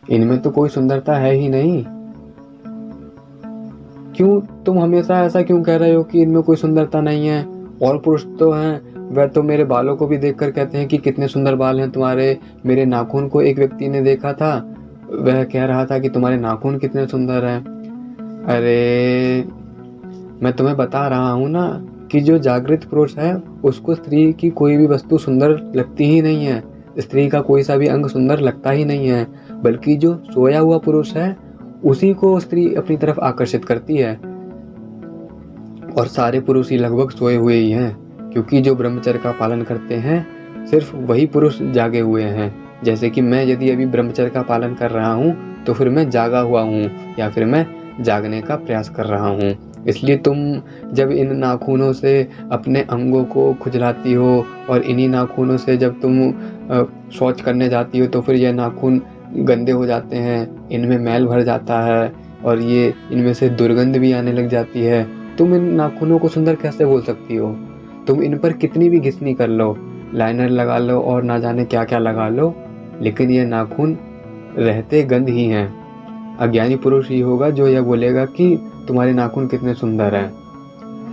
इनमें तो कोई सुंदरता है ही नहीं। क्यों तुम हमेशा ऐसा क्यों कह रहे हो कि इनमें कोई सुंदरता नहीं है? और पुरुष तो हैं, वह तो मेरे बालों को भी देखकर कहते हैं कि कितने सुंदर बाल हैं तुम्हारे। मेरे नाखून को एक व्यक्ति ने देखा था, वह कह रहा था कि तुम्हारे नाखून कितने सुंदर हैं। अरे मैं तुम्हें बता रहा हूँ ना कि जो जागृत पुरुष है उसको स्त्री की कोई भी वस्तु सुंदर लगती ही नहीं है। स्त्री का कोई सा भी अंग सुंदर लगता ही नहीं है, बल्कि जो सोया हुआ पुरुष है उसी को स्त्री अपनी तरफ आकर्षित करती है। और सारे पुरुष ही लगभग सोए हुए ही हैं, क्योंकि जो ब्रह्मचर्य का पालन करते हैं सिर्फ वही पुरुष जागे हुए हैं। जैसे कि मैं यदि अभी ब्रह्मचर्य का पालन कर रहा हूँ तो फिर मैं जागा हुआ हूँ, या फिर मैं जागने का प्रयास कर रहा हूँ। इसलिए तुम जब इन नाखूनों से अपने अंगों को खुजलाती हो और इन्हीं नाखूनों से जब तुम शौच करने जाती हो तो फिर यह नाखून गंदे हो जाते हैं, इनमें मैल भर जाता है और ये इनमें से दुर्गंध भी आने लग जाती है। तुम इन नाखूनों को सुंदर कैसे बोल सकती हो? तुम इन पर कितनी भी घिसनी कर लो, लाइनर लगा लो और ना जाने क्या क्या लगा लो, लेकिन ये नाखून रहते गंद ही हैं। अज्ञानी पुरुष ही होगा जो यह बोलेगा कि तुम्हारे नाखून कितने सुंदर हैं।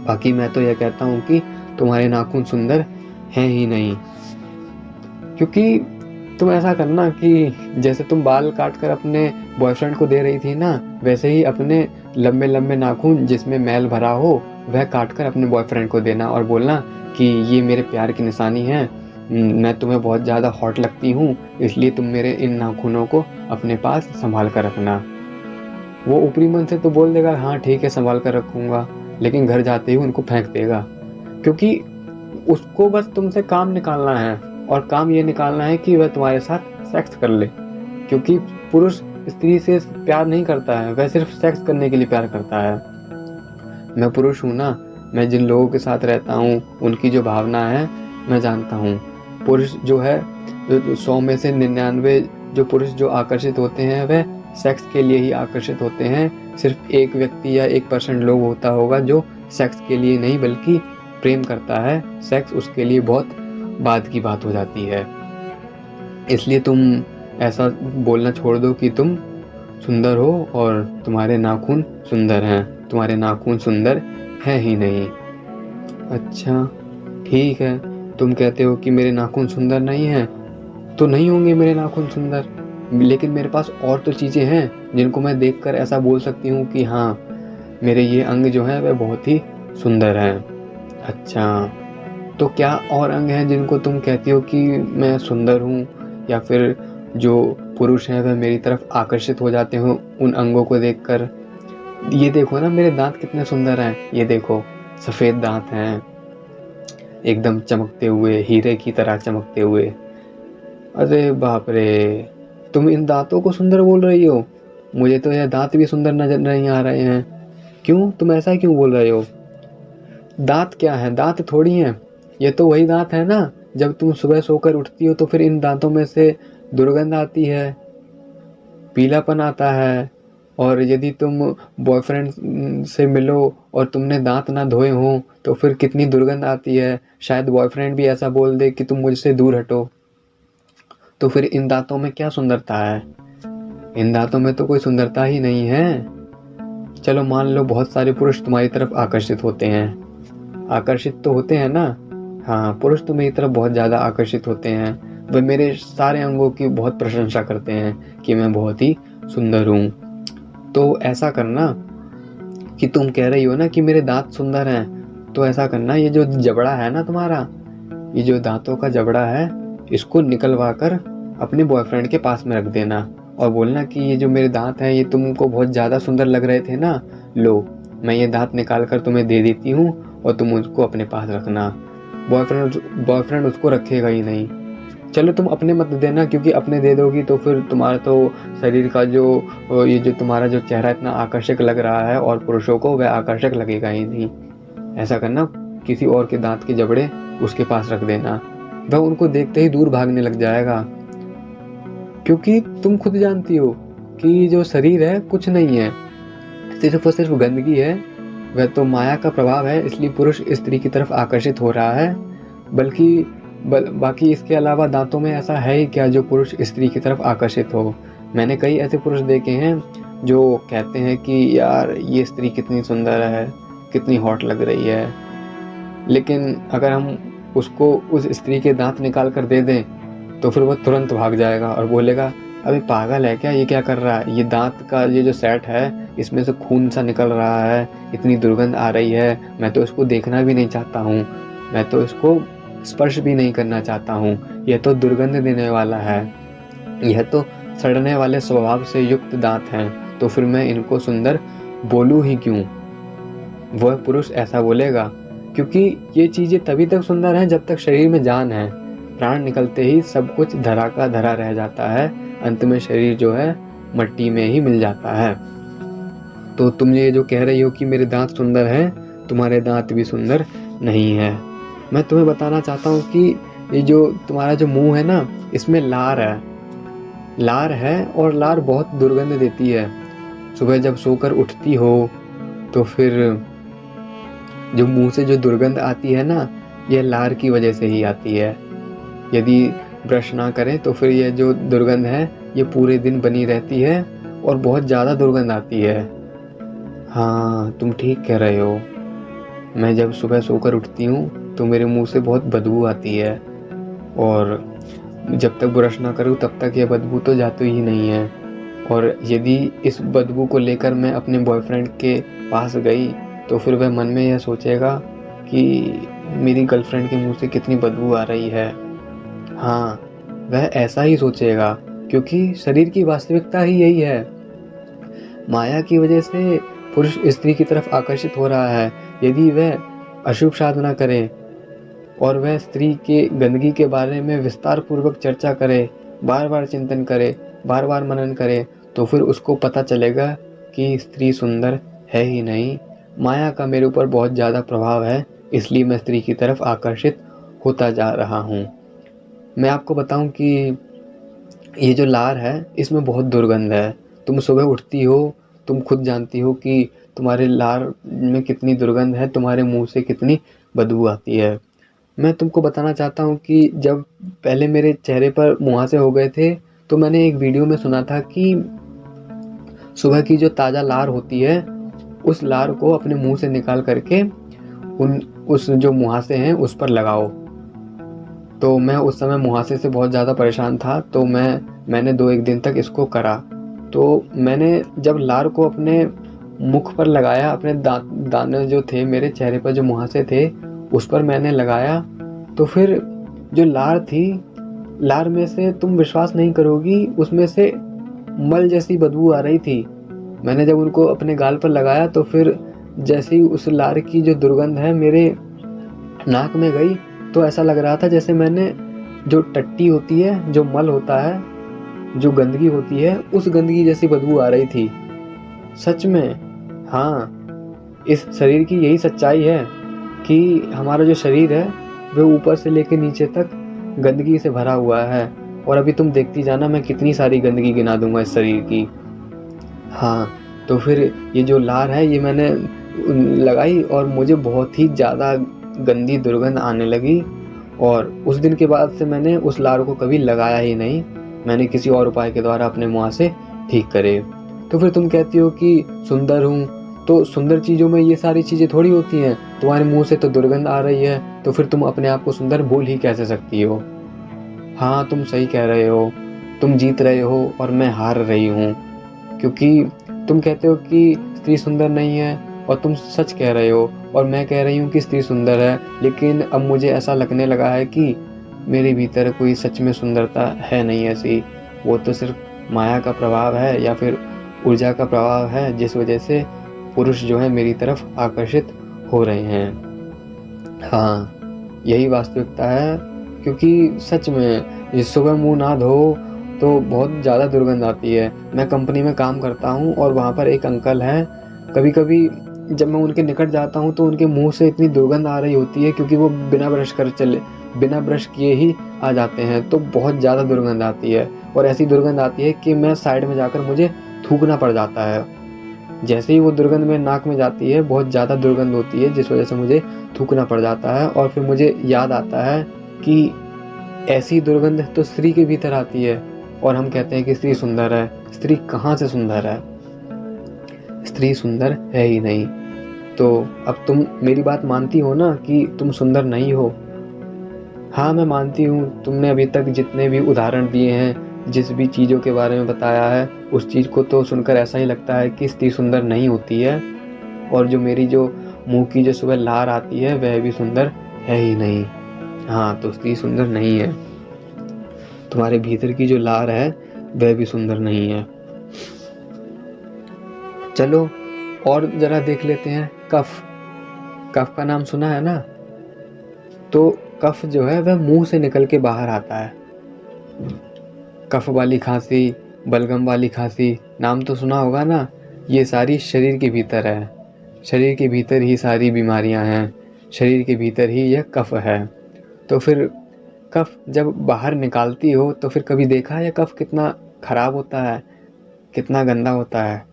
बाकी मैं तो यह कहता हूँ कि तुम्हारे नाखून सुंदर हैं ही नहीं। क्योंकि तुम ऐसा करना कि जैसे तुम बाल काट कर अपने बॉयफ्रेंड को दे रही थी ना, वैसे ही अपने लंबे लंबे नाखून जिसमें मैल भरा हो वह काट कर अपने बॉयफ्रेंड को देना और बोलना कि ये मेरे प्यार की निशानी है, मैं तुम्हें बहुत ज़्यादा हॉट लगती हूँ, इसलिए तुम मेरे इन नाखूनों को अपने पास संभाल कर रखना। वो ऊपरी मन से तो बोल देगा हाँ ठीक है संभाल कर रखूँगा, लेकिन घर जाते ही उनको फेंक देगा। क्योंकि उसको बस तुमसे काम निकालना है, और काम ये निकालना है कि वह तुम्हारे साथ सेक्स कर ले। क्योंकि पुरुष स्त्री से प्यार नहीं करता है, वह सिर्फ सेक्स करने के लिए प्यार करता है। मैं पुरुष हूँ ना, मैं जिन लोगों के साथ रहता हूँ उनकी जो भावना है मैं जानता हूँ। पुरुष जो है 100 में से 99 जो पुरुष जो आकर्षित होते हैं वह सेक्स के लिए ही आकर्षित होते हैं। सिर्फ एक व्यक्ति या 1% लोग होता होगा जो सेक्स के लिए नहीं बल्कि प्रेम करता है। सेक्स उसके लिए बहुत बाद की बात हो जाती है। इसलिए तुम ऐसा बोलना छोड़ दो कि तुम सुंदर हो और तुम्हारे नाखून सुंदर हैं। तुम्हारे नाखून सुंदर हैं ही नहीं। अच्छा ठीक है, तुम कहते हो कि मेरे नाखून सुंदर नहीं हैं, तो नहीं होंगे मेरे नाखून सुंदर, लेकिन मेरे पास और तो चीज़ें हैं जिनको मैं देखकर ऐसा बोल सकती हूँ कि हाँ मेरे ये अंग जो हैं वह बहुत ही सुंदर हैं। अच्छा, तो क्या और अंग हैं जिनको तुम कहती हो कि मैं सुंदर हूँ, या फिर जो पुरुष हैं वह मेरी तरफ आकर्षित हो जाते हो उन अंगों को देखकर? ये देखो ना मेरे दांत कितने सुंदर हैं, ये देखो सफ़ेद दांत हैं, एकदम चमकते हुए, हीरे की तरह चमकते हुए। अरे बाप रे, तुम इन दांतों को सुंदर बोल रही हो? मुझे तो यह दांत भी सुंदर नजर नहीं आ रहे हैं। क्यों, तुम ऐसा क्यों बोल रहे हो? दांत क्या है, दांत थोड़ी हैं। ये तो वही दांत है ना, जब तुम सुबह सोकर उठती हो तो फिर इन दांतों में से दुर्गंध आती है, पीलापन आता है। और यदि तुम बॉयफ्रेंड से मिलो और तुमने दांत ना धोए हों तो फिर कितनी दुर्गंध आती है। शायद बॉयफ्रेंड भी ऐसा बोल दे कि तुम मुझसे दूर हटो। तो फिर इन दांतों में क्या सुंदरता है? इन दांतों में तो कोई सुंदरता ही नहीं है। चलो मान लो बहुत सारे पुरुष तुम्हारी तरफ आकर्षित होते हैं, आकर्षित तो होते हैं ना। हाँ, पुरुष तो मेरी तरफ बहुत ज़्यादा आकर्षित होते हैं। वे मेरे सारे अंगों की बहुत प्रशंसा करते हैं कि मैं बहुत ही सुंदर हूँ। तो ऐसा करना कि तुम कह रही हो ना कि मेरे दांत सुंदर हैं, तो ऐसा करना ये जो जबड़ा है ना तुम्हारा, ये जो दांतों का जबड़ा है, इसको निकलवा कर अपने बॉयफ्रेंड के पास में रख देना और बोलना कि ये जो मेरे दांत हैं ये तुमको बहुत ज़्यादा सुंदर लग रहे थे ना, लो मैं ये दांत निकाल कर तुम्हें दे देती हूँ और तुम उसको अपने पास रखना। बॉयफ्रेंड उसको रखेगा ही नहीं। चलो तुम अपने मत देना, क्योंकि अपने दे दोगी तो फिर तुम्हारा तो शरीर का जो ये जो तुम्हारा जो चेहरा इतना आकर्षक लग रहा है और पुरुषों को वह आकर्षक लगेगा ही नहीं। ऐसा करना, किसी और के दांत के जबड़े उसके पास रख देना, वह उनको देखते ही दूर भागने लग जाएगा। क्योंकि तुम खुद जानती हो कि जो शरीर है कुछ नहीं है, सिर्फ और सिर्फ गंदगी है। वह तो माया का प्रभाव है, इसलिए पुरुष स्त्री की तरफ आकर्षित हो रहा है। बाकी इसके अलावा दांतों में ऐसा है ही क्या जो पुरुष स्त्री की तरफ आकर्षित हो? मैंने कई ऐसे पुरुष देखे हैं जो कहते हैं कि यार ये स्त्री कितनी सुंदर है, कितनी हॉट लग रही है, लेकिन अगर हम उसको उस स्त्री के दांत निकाल कर दे दें तो फिर वो तुरंत भाग जाएगा और बोलेगा अबे पागल है क्या, ये क्या कर रहा है, ये दांत का ये जो सेट है इसमें से खून सा निकल रहा है, इतनी दुर्गंध आ रही है, मैं तो इसको देखना भी नहीं चाहता हूँ, मैं तो इसको स्पर्श भी नहीं करना चाहता हूँ, यह तो दुर्गंध देने वाला है, यह तो सड़ने वाले स्वभाव से युक्त दांत हैं, तो फिर मैं इनको सुंदर बोलूँ ही क्यों। वह पुरुष ऐसा बोलेगा क्योंकि ये चीज़ें तभी तक सुंदर हैं जब तक शरीर में जान है। प्राण निकलते ही सब कुछ धरा का धरा रह जाता है, अंत में शरीर जो है मट्टी में ही मिल जाता है। तो तुम ये जो कह रही हो कि मेरे दांत सुंदर हैं, तुम्हारे दांत भी सुंदर नहीं है। मैं तुम्हें बताना चाहता हूँ कि ये जो तुम्हारा जो मुंह है ना, इसमें लार है, लार है और लार बहुत दुर्गंध देती है। सुबह जब सोकर उठती हो तो फिर जो मुंह से जो दुर्गंध आती है ना, यह लार की वजह से ही आती है। यदि ब्रश ना करें तो फिर यह जो दुर्गंध है ये पूरे दिन बनी रहती है और बहुत ज़्यादा दुर्गंध आती है। हाँ, तुम ठीक कह रहे हो। मैं जब सुबह सोकर उठती हूँ तो मेरे मुंह से बहुत बदबू आती है और जब तक ब्रश ना करूँ तब तक यह बदबू तो जाती ही नहीं है। और यदि इस बदबू को लेकर मैं अपने बॉयफ्रेंड के पास गई तो फिर वह मन में यह सोचेगा कि मेरी गर्लफ्रेंड के मुंह से कितनी बदबू आ रही है। हाँ, वह ऐसा ही सोचेगा क्योंकि शरीर की वास्तविकता ही यही है। माया की वजह से पुरुष स्त्री की तरफ आकर्षित हो रहा है। यदि वह अशुभ साधना करे और वह स्त्री के गंदगी के बारे में विस्तार पूर्वक चर्चा करे, बार बार चिंतन करे, बार बार मनन करे, तो फिर उसको पता चलेगा कि स्त्री सुंदर है ही नहीं, माया का मेरे ऊपर बहुत ज़्यादा प्रभाव है, इसलिए मैं स्त्री की तरफ आकर्षित होता जा रहा हूँ। मैं आपको बताऊँ कि ये जो लार है इसमें बहुत दुर्गंध है। तुम सुबह उठती हो, तुम खुद जानती हो कि तुम्हारे लार में कितनी दुर्गंध है, तुम्हारे मुंह से कितनी बदबू आती है। मैं तुमको बताना चाहता हूँ कि जब पहले मेरे चेहरे पर मुहासे हो गए थे तो मैंने एक वीडियो में सुना था कि सुबह की जो ताज़ा लार होती है उस लार को अपने मुंह से निकाल करके उस जो मुहासे हैं उस पर लगाओ। तो मैं उस समय मुहासे से बहुत ज़्यादा परेशान था, तो मैंने 2-1 दिन तक इसको करा। तो मैंने जब लार को अपने मुख पर लगाया, अपने दाने जो थे मेरे चेहरे पर जो मुहासे थे उस पर मैंने लगाया, तो फिर जो लार थी, लार में से तुम विश्वास नहीं करोगी उसमें से मल जैसी बदबू आ रही थी। मैंने जब उनको अपने गाल पर लगाया तो फिर जैसे ही उस लार की जो दुर्गंध है मेरे नाक में गई तो ऐसा लग रहा था जैसे मैंने जो टट्टी होती है, जो मल होता है, जो गंदगी होती है, उस गंदगी जैसी बदबू आ रही थी। सच में, हाँ, इस शरीर की यही सच्चाई है कि हमारा जो शरीर है वह ऊपर से लेकर नीचे तक गंदगी से भरा हुआ है। और अभी तुम देखती जाना मैं कितनी सारी गंदगी गिना दूंगा इस शरीर की। हाँ, तो फिर ये जो लार है ये मैंने लगाई और मुझे बहुत ही ज़्यादा गंदी दुर्गंध आने लगी और उस दिन के बाद से मैंने उस लार को कभी लगाया ही नहीं। मैंने किसी और उपाय के द्वारा अपने मुँह से ठीक करे। तो फिर तुम कहती हो कि सुंदर हूँ, तो सुंदर चीज़ों में ये सारी चीज़ें थोड़ी होती हैं। तुम्हारे मुंह से तो दुर्गंध आ रही है, तो फिर तुम अपने आप को सुंदर बोल ही कैसे सकती हो। हाँ, तुम सही कह रहे हो, तुम जीत रहे हो और मैं हार रही हूँ, क्योंकि तुम कहते हो कि स्त्री सुंदर नहीं है और तुम सच कह रहे हो और मैं कह रही हूँ कि स्त्री सुंदर है। लेकिन अब मुझे ऐसा लगने लगा है कि मेरे भीतर कोई सच में सुंदरता है नहीं ऐसी, वो तो सिर्फ माया का प्रभाव है या फिर ऊर्जा का प्रभाव है, जिस वजह से पुरुष जो है मेरी तरफ आकर्षित हो रहे हैं। हाँ, यही वास्तविकता है, क्योंकि सच में सुबह मुंह ना धो तो बहुत ज़्यादा दुर्गंध आती है। मैं कंपनी में काम करता हूँ और वहाँ पर एक अंकल हैं, कभी कभी जब मैं उनके निकट जाता हूँ तो उनके मुंह से इतनी दुर्गंध आ रही होती है, क्योंकि वो बिना ब्रश किए ही आ जाते हैं, तो बहुत ज़्यादा दुर्गंध आती है और ऐसी दुर्गंध आती है कि मैं साइड में जाकर मुझे थूकना पड़ जाता है। जैसे ही वो दुर्गंध में नाक में जाती है बहुत ज़्यादा दुर्गंध होती है, जिस वजह से मुझे थूकना पड़ जाता है और फिर मुझे याद आता है कि ऐसी दुर्गंध तो स्त्री के भीतर आती है, और हम कहते हैं कि स्त्री सुंदर है। स्त्री कहाँ से सुंदर है? स्त्री सुंदर है ही नहीं। तो अब तुम मेरी बात मानती हो ना कि तुम सुंदर नहीं हो? हाँ, मैं मानती हूँ। तुमने अभी तक जितने भी उदाहरण दिए हैं, जिस भी चीज़ों के बारे में बताया है, उस चीज़ को तो सुनकर ऐसा ही लगता है कि स्त्री सुंदर नहीं होती है। और जो मेरी जो मुँह की जो सुबह लार आती है, वह भी सुंदर है ही नहीं। हाँ, तो स्त्री सुंदर नहीं है। तुम्हारे भीतर की जो लार है, वह भी सुंदर नहीं है। चलो और ज़रा देख लेते हैं कफ। कफ का नाम सुना है ना? तो कफ जो है वह मुंह से निकल के बाहर आता है। कफ वाली खांसी, बलगम वाली खांसी, नाम तो सुना होगा ना? ये सारी शरीर के भीतर है। शरीर के भीतर ही सारी बीमारियां हैं। शरीर के भीतर ही यह कफ है। तो फिर कफ जब बाहर निकालती हो तो फिर कभी देखा है कफ कितना खराब होता है, कितना गंदा होता है?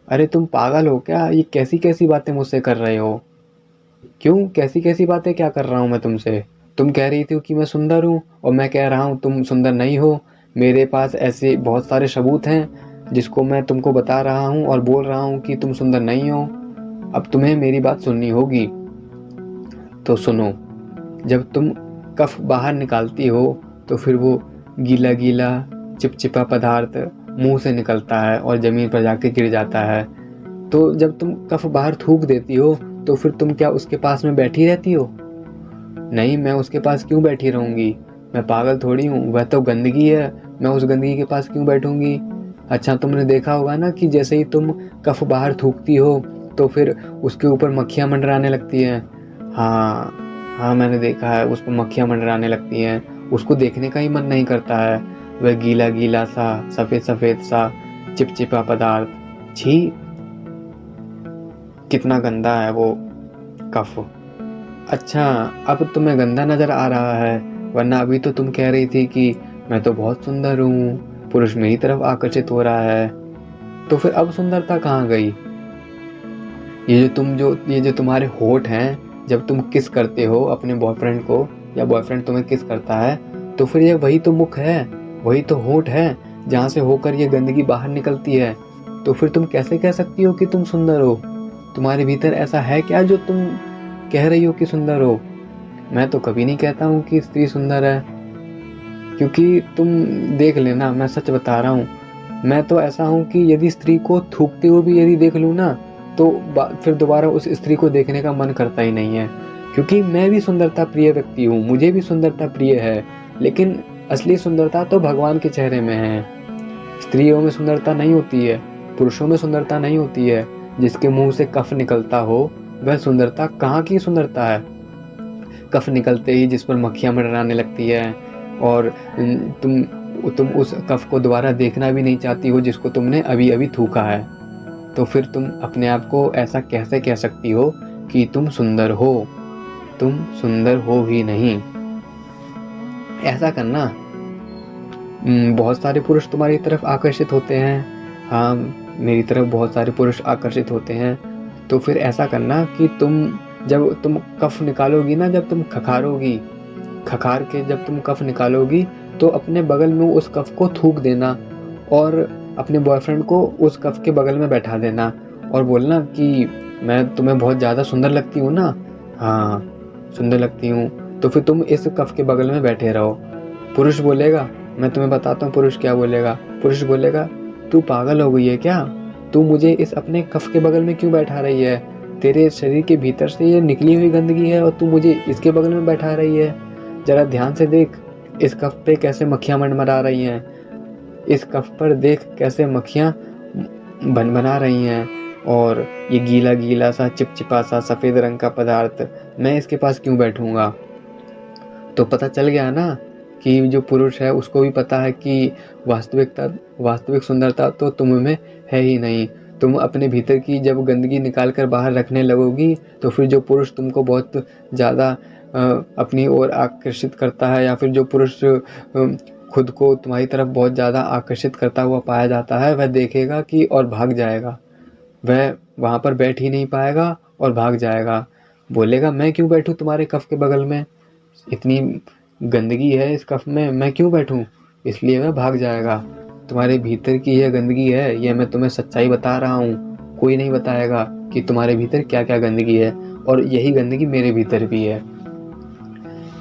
अरे तुम पागल हो क्या? ये कैसी कैसी बातें मुझसे कर रहे हो? क्यों? कैसी कैसी बातें क्या कर रहा हूँ मैं तुमसे? तुम कह रही थी कि मैं सुंदर हूँ और मैं कह रहा हूँ तुम सुंदर नहीं हो। मेरे पास ऐसे बहुत सारे सबूत हैं जिसको मैं तुमको बता रहा हूँ और बोल रहा हूँ कि तुम सुंदर नहीं हो। अब तुम्हें मेरी बात सुननी होगी। तो सुनो, जब तुम कफ बाहर निकालती हो तो फिर वो गीला गीला चिपचिपा पदार्थ मुंह से निकलता है और ज़मीन पर जाके गिर जाता है। तो जब तुम कफ बाहर थूक देती हो तो फिर तुम क्या उसके पास में बैठी रहती हो? नहीं, मैं उसके पास क्यों बैठी रहूँगी? मैं पागल थोड़ी हूँ। वह तो गंदगी है, मैं उस गंदगी के पास क्यों बैठूँगी? अच्छा, तुमने देखा होगा ना कि जैसे ही तुम कफ बाहर थूकती हो तो फिर उसके ऊपर मक्खियाँ मंडराने लगती हैं। हाँ, हाँ, मैंने देखा है, उस पर मक्खियाँ मंडराने लगती हैं। उसको देखने का ही मन नहीं करता है। वह गीला गीला सा, सफ़ेद सफ़ेद सा चिपचिपा पदार्थ। छी! कितना गंदा है वो कफ। अच्छा, अब तुम्हें गंदा नज़र आ रहा है, वरना अभी तो तुम कह रही थी कि मैं तो बहुत सुंदर हूँ, पुरुष मेरी तरफ आकर्षित हो रहा है। तो फिर अब सुंदरता कहाँ गई? ये जो तुम्हारे होंठ हैं, जब तुम किस करते हो अपने बॉयफ्रेंड को या बॉयफ्रेंड तुम्हें किस करता है, तो फिर ये वही तो मुख है, वही तो होंठ है, जहाँ से होकर ये गंदगी बाहर निकलती है। तो फिर तुम कैसे कह सकती हो कि तुम सुंदर हो? तुम्हारे भीतर ऐसा है क्या जो तुम कह रही हो कि सुंदर हो? मैं तो कभी नहीं कहता हूँ कि स्त्री सुंदर है, क्योंकि तुम देख लेना, मैं सच बता रहा हूँ। मैं तो ऐसा हूँ कि यदि स्त्री को थूकते हुए भी यदि देख लूँ ना, तो फिर दोबारा उस स्त्री को देखने का मन करता ही नहीं है, क्योंकि मैं भी सुंदरता प्रिय व्यक्ति हूँ, मुझे भी सुंदरता प्रिय है। लेकिन असली सुंदरता तो भगवान के चेहरे में है। स्त्रियों में सुंदरता नहीं होती है, पुरुषों में सुंदरता नहीं होती है। जिसके मुंह से कफ निकलता हो, वह सुंदरता कहाँ की सुंदरता है? कफ निकलते ही जिस पर मक्खियाँ मंडराने लगती है और तुम उस कफ को दोबारा देखना भी नहीं चाहती हो जिसको तुमने अभी अभी थूका है। तो फिर तुम अपने आप को ऐसा कैसे कह सकती हो कि तुम सुंदर हो? तुम सुंदर हो ही नहीं। ऐसा करना, बहुत सारे पुरुष तुम्हारी तरफ आकर्षित होते हैं। हाँ, मेरी तरफ बहुत सारे पुरुष आकर्षित होते हैं। तो फिर ऐसा करना कि जब तुम कफ निकालोगी ना, जब तुम खखारोगी, खखार के जब तुम कफ निकालोगी, तो अपने बगल में उस कफ को थूक देना और अपने बॉयफ्रेंड को उस कफ के बगल में बैठा देना और बोलना कि मैं तुम्हें बहुत ज़्यादा सुंदर लगती हूँ ना? हाँ, सुंदर लगती हूँ। तो फिर तुम इस कफ के बगल में बैठे रहो। पुरुष बोलेगा, मैं तुम्हें बताता हूँ पुरुष क्या बोलेगा। पुरुष बोलेगा, तू पागल हो गई है क्या? तू मुझे इस अपने कफ के बगल में क्यों बैठा रही है? तेरे शरीर के भीतर से ये निकली हुई गंदगी है और तू मुझे इसके बगल में बैठा रही है। जरा ध्यान से देख, इस कफ पे कैसे मक्खियाँ मंडरा रही हैं। इस कफ पर देख कैसे मक्खियाँ बना रही हैं। और ये गीला गीला सा चिपचिपा सा सफ़ेद रंग का पदार्थ, मैं इसके पास क्यों बैठूंगा? तो पता चल गया ना कि जो पुरुष है उसको भी पता है कि वास्तविक सुंदरता तो तुम में है ही नहीं। तुम अपने भीतर की जब गंदगी निकाल कर बाहर रखने लगोगी, तो फिर जो पुरुष तुमको बहुत ज़्यादा अपनी ओर आकर्षित करता है, या फिर जो पुरुष खुद को तुम्हारी तरफ बहुत ज़्यादा आकर्षित करता हुआ पाया जाता है, वह देखेगा कि और भाग जाएगा। वह वहाँ पर बैठ ही नहीं पाएगा और भाग जाएगा। बोलेगा, मैं क्यों बैठूं तुम्हारे कफ के बगल में? इतनी गंदगी है इस कफ में, मैं क्यों बैठूं? इसलिए वह भाग जाएगा। तुम्हारे भीतर की यह गंदगी है, यह मैं तुम्हें सच्चाई बता रहा हूँ। कोई नहीं बताएगा कि तुम्हारे भीतर क्या क्या गंदगी है, और यही गंदगी मेरे भीतर भी है।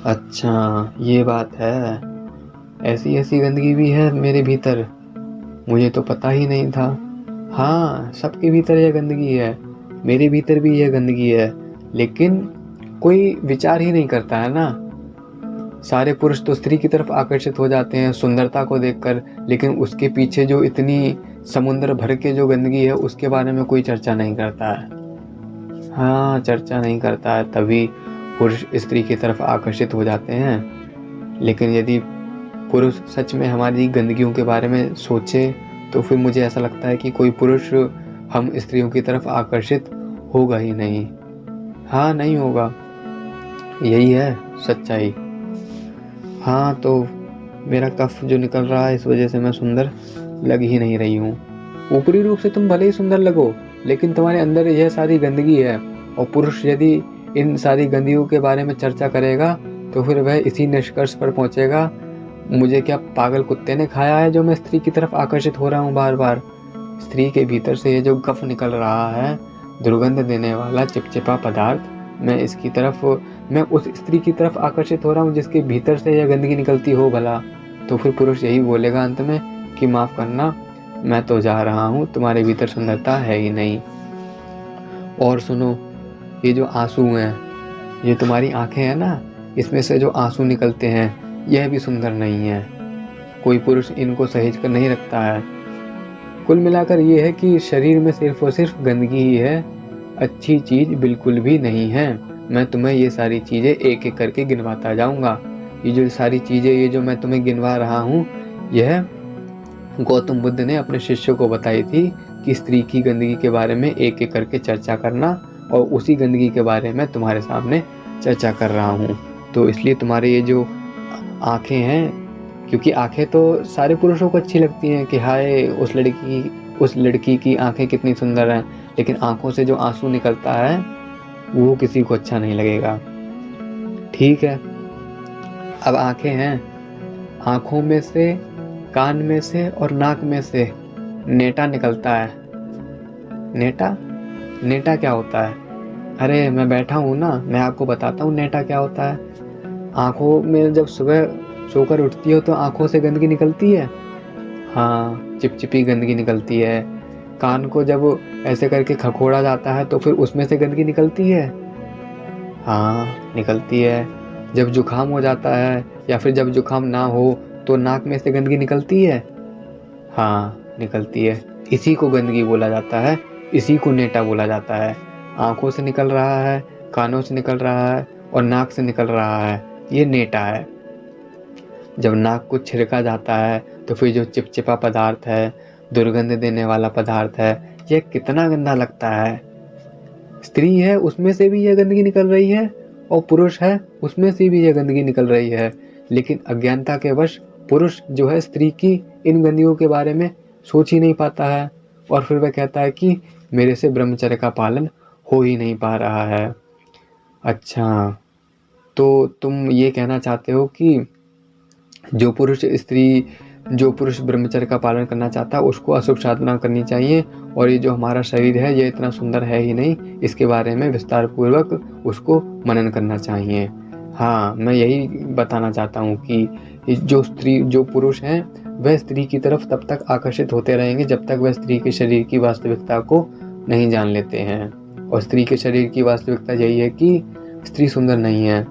अच्छा, ये बात है। ऐसी ऐसी गंदगी भी है मेरे भीतर, मुझे तो पता ही नहीं था। हाँ, सबके भीतर यह गंदगी है, मेरे भीतर भी यह गंदगी है, लेकिन कोई विचार ही नहीं करता है ना। सारे पुरुष तो स्त्री की तरफ आकर्षित हो जाते हैं सुंदरता को देखकर, लेकिन उसके पीछे जो इतनी समुद्र भर के जो गंदगी है उसके बारे में कोई चर्चा नहीं करता है। हाँ, चर्चा नहीं करता है, तभी पुरुष स्त्री की तरफ आकर्षित हो जाते हैं। लेकिन यदि पुरुष सच में हमारी गंदगियों के बारे में सोचे तो फिर मुझे ऐसा लगता है कि कोई पुरुष हम स्त्रियों की तरफ आकर्षित होगा ही नहीं। हाँ, नहीं होगा, यही है सच्चाई। हाँ, तो मेरा कफ जो निकल रहा है इस वजह से मैं सुंदर लग ही नहीं रही हूँ। ऊपरी रूप से तुम भले ही सुंदर लगो, लेकिन तुम्हारे अंदर यह सारी गंदगी है, और पुरुष यदि इन सारी गंदगियों के बारे में चर्चा करेगा तो फिर वह इसी निष्कर्ष पर पहुंचेगा, मुझे क्या पागल कुत्ते ने खाया है जो मैं स्त्री की तरफ आकर्षित हो रहा हूँ बार बार। स्त्री के भीतर से ये जो गफ निकल रहा है, दुर्गंध देने वाला चिपचिपा पदार्थ, मैं उस स्त्री की तरफ आकर्षित हो रहा हूँ जिसके भीतर से यह गंदगी निकलती हो भला। तो फिर पुरुष यही बोलेगा अंत में कि माफ करना, मैं तो जा रहा हूँ, तुम्हारे भीतर सुंदरता है ही नहीं। और सुनो, ये जो आंसू हैं, ये तुम्हारी आंखें हैं ना, इसमें से जो आंसू निकलते हैं यह भी सुंदर नहीं है। कोई पुरुष इनको सहेज कर नहीं रखता है। कुल मिलाकर ये है कि शरीर में सिर्फ और सिर्फ गंदगी ही है, अच्छी चीज बिल्कुल भी नहीं है। मैं तुम्हें ये सारी चीजें एक एक करके गिनवाता जाऊंगा। ये जो सारी चीजें, ये जो मैं तुम्हें गिनवा रहा हूँ, यह गौतम बुद्ध ने अपने शिष्यों को बताई थी कि स्त्री की गंदगी के बारे में एक एक करके चर्चा करना, और उसी गंदगी के बारे में तुम्हारे सामने चर्चा कर रहा हूँ। तो इसलिए तुम्हारे ये जो आंखें हैं, क्योंकि आंखें तो सारे पुरुषों को अच्छी लगती हैं कि हाय उस लड़की की आंखें कितनी सुंदर हैं, लेकिन आंखों से जो आंसू निकलता है वो किसी को अच्छा नहीं लगेगा। ठीक है, अब आंखें हैं, आंखों में से, कान में से और नाक में से नेटा निकलता है। नेटा? नेटा क्या होता है? अरे मैं बैठा हूँ ना, मैं आपको बताता हूँ नेटा क्या होता है। आंखों में जब सुबह सोकर उठती हो तो आंखों से गंदगी निकलती है। हाँ, चिपचिपी गंदगी निकलती है। कान को जब ऐसे करके खखोड़ा जाता है तो फिर उसमें से गंदगी निकलती है। हाँ, निकलती है। जब जुकाम हो जाता है या फिर जब जुकाम ना हो तो नाक में से गंदगी निकलती है। हाँ, निकलती है। इसी को गंदगी बोला जाता है, इसी को नेटा बोला जाता है। आंखों से निकल रहा है, कानों से निकल रहा है और नाक से निकल रहा है, ये नेटा है। जब नाक को छिड़का जाता है तो फिर जो चिपचिपा पदार्थ है, दुर्गंध देने वाला पदार्थ है, यह कितना गंदा लगता है। स्त्री है उसमें से भी यह गंदगी निकल रही है, और पुरुष है उसमें से भी यह गंदगी निकल रही है, लेकिन अज्ञानता के वश पुरुष जो है स्त्री की इन गंदगियों के बारे में सोच ही नहीं पाता है, और फिर वह कहता है कि मेरे से ब्रह्मचर्य का पालन हो ही नहीं पा रहा है। अच्छा, तो तुम ये कहना चाहते हो कि जो पुरुष ब्रह्मचर्य का पालन करना चाहता है उसको अशुभ साधना करनी चाहिए, और ये जो हमारा शरीर है ये इतना सुंदर है ही नहीं, इसके बारे में विस्तार पूर्वक उसको मनन करना चाहिए। हाँ, मैं यही बताना चाहता हूँ कि जो पुरुष हैं वह स्त्री की तरफ तब तक आकर्षित होते रहेंगे जब तक वह स्त्री के शरीर की वास्तविकता को नहीं जान लेते हैं। और स्त्री के शरीर की वास्तविकता यही है कि स्त्री सुंदर नहीं है,